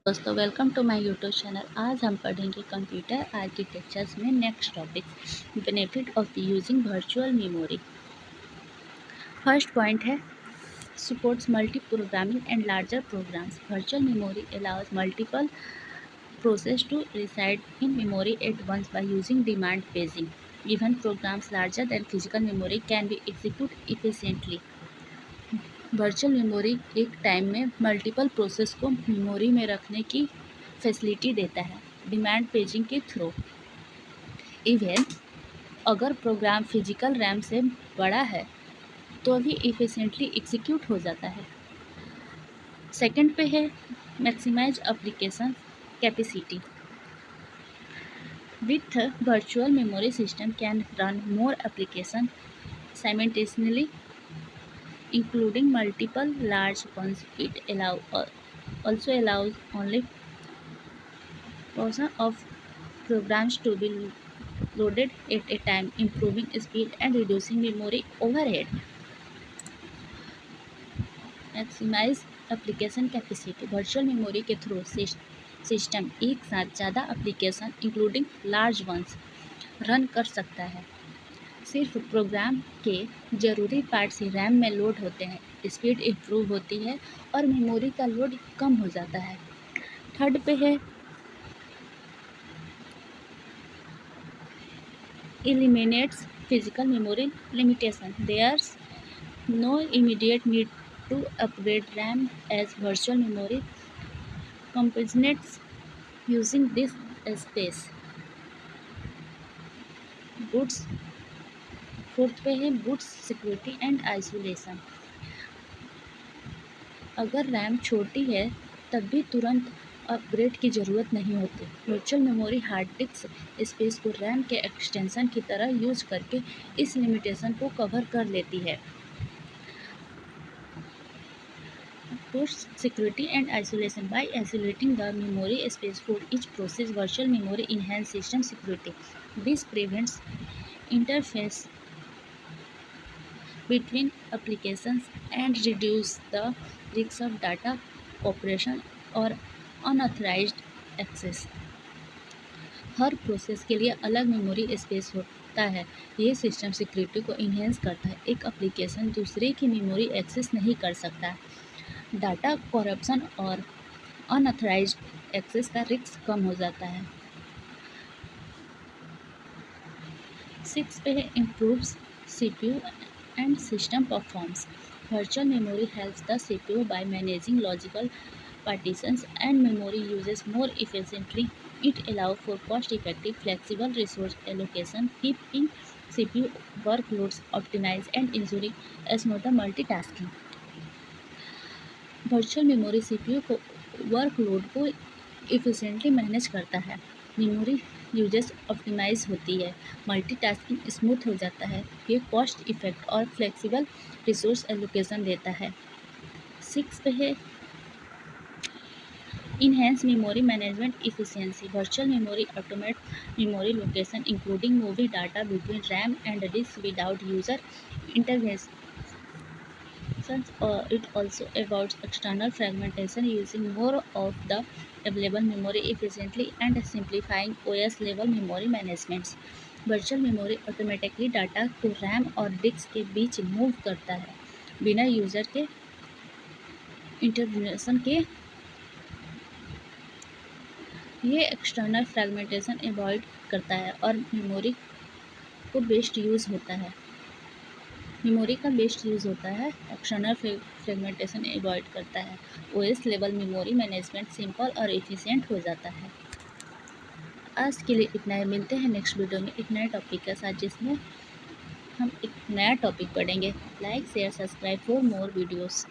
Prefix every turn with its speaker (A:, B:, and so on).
A: दोस्तों welcome to my YouTube channel. आज हम पढ़ेंगे कंप्यूटर आर्किटेक्चर्स में next topic benefit of using virtual memory. First point है supports multiprogramming and larger programs. Virtual memory allows multiple process to reside in memory at once by using demand paging. Even programs larger than physical memory can be executed efficiently. Virtual memory एक time में multiple process को memory में रखने की facility देता है demand paging के through. Even अगर प्रोग्राम फिजिकल रैम से बड़ा है तो भी इफिशिएंटली एग्जीक्यूट हो जाता है। सेकंड पे है maximise application capacity. With virtual memory system can run more application simultaneously including multiple large ones. It also allows only portion of programs to be loaded at a time, improving speed and reducing memory overhead. Maximize application capacity. Virtual memory के through system एक साथ ज़्यादा application including large ones run कर सकता है। सिर्फ program के ज़रूरी पार्ट्स ही रैम में लोड होते हैं, स्पीड इम्प्रूव होती है और मेमोरी का लोड कम हो जाता है। थर्ड पे है eliminates physical memory limitation. There's no immediate need to upgrade RAM as virtual memory compensates using this space boots. Fourth पे है बूट्स सिक्योरिटी एंड आइसोलेशन। अगर रैम छोटी है तब भी तुरंत अपग्रेड की ज़रूरत नहीं होती। Virtual memory hard disk space को रैम के एक्सटेंशन की तरह यूज करके इस लिमिटेशन को कवर कर लेती है। Boost security and isolation. By isolating the memory space for each process virtual memory enhance system security. This prevents interface between applications and reduce the risk of data operation or unauthorized access. Her process के लिए अलग memory space होता है। ये system security को enhance करता है। एक एप्लीकेशन दूसरे की मेमोरी एक्सेस नहीं कर सकता। डाटा करप्शन और अनऑथराइज्ड एक्सेस का रिस्क कम हो जाता है। 6 पे है improves CPU and system performance. Virtual memory helps the CPU by managing logical partitions and memory uses more efficiently. It allows for cost-effective, flexible resource allocation, keeping CPU workloads optimized and ensuring smoother multitasking. Virtual memory CPU को workload को efficiently manage करता है, memory uses optimise होती है, multitasking smooth हो जाता है। ये कॉस्ट इफेक्ट और फ्लेक्सिबल रिसोर्स एलोकेशन देता है। 6 पे है enhance memory management efficiency. Virtual memory automate memory location including movie data between RAM and disk without user intervention. It also avoids external fragmentation, using more of the available memory efficiently and simplifying OS-level memory management. Virtual memory automatically data को RAM और disc के बीच move करता है बिना user के intervention के। ये external fragmentation avoid करता है और मेमोरी को बेस्ट यूज़ होता है। मेमोरी का बेस्ट यूज़ होता है, एक्सटर्नल फ्रेगमेंटेशन अवॉइड करता है। OS level memory management simple और एफिशिएंट हो जाता है। आज के लिए इतना ही। मिलते हैं नेक्स्ट वीडियो में एक नए टॉपिक के साथ, जिसमें हम एक नया टॉपिक पढ़ेंगे। Like share subscribe for more videos.